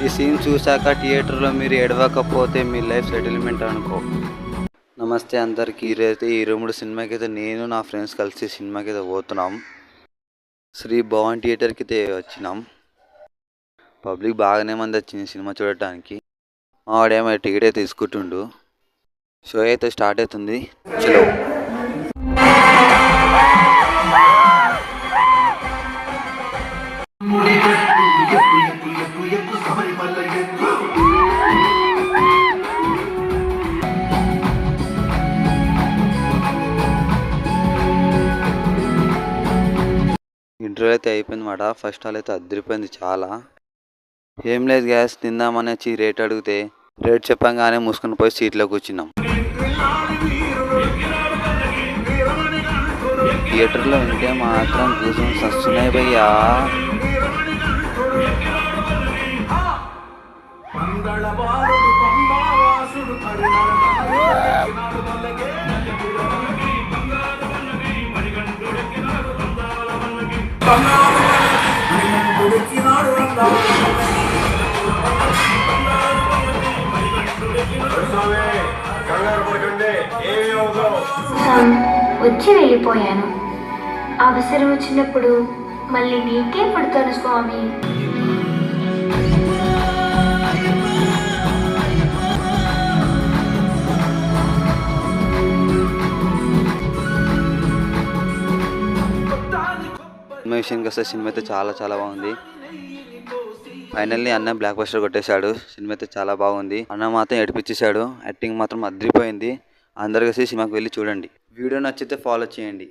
ఈ సీన్ చూశాక థియేటర్లో మీరు ఏడవకపోతే మీ లైఫ్ సెటిల్మెంట్ అనుకో. నమస్తే అందరికీ. ఈరైతే ఈ 23 సినిమాకి అయితే నేను నా ఫ్రెండ్స్ కలిసి సినిమాకి అయితే పోతున్నాం. శ్రీ భవన్ థియేటర్కి అయితే వచ్చినాం. పబ్లిక్ బాగానే మంది వచ్చింది సినిమా చూడటానికి. మా వాడేమో టికెట్ అయితే తీసుకుంటుండు. షో అయితే స్టార్ట్ అవుతుంది. చలో. ఇంటర్వ్యూ అయితే అయిపోయింది మాట. ఫస్ట్ హాల్ అయితే అదిరిపోయింది చాలా. ఏం లేదు గ్యాస్ తిందామని వచ్చి రేట్ అడిగితే రేట్ చెప్పంగానే మూసుకొని పోయి సీట్లో కూర్చున్నాం. థియేటర్లో ఉంటే మాత్రం కూర్చొని సస్తున్నాయి భయ్యా. వచ్చి వెళ్ళిపోయాను. అవసరం వచ్చినప్పుడు మళ్ళీ నీకే పుడతాను స్వామి. సినిమా విషయానికి వస్తే సినిమా అయితే చాలా చాలా బాగుంది. ఫైనల్లీ అన్న బ్లాక్ బస్టర్ కొట్టేశాడు. సినిమా అయితే చాలా బాగుంది. అన్న మాత్రం ఏడిపించేశాడు. యాక్టింగ్ మాత్రం అదిరిపోయింది. అందరు కలిసి సినిమాకి వెళ్ళి చూడండి. వీడియో నచ్చితే ఫాలో చేయండి.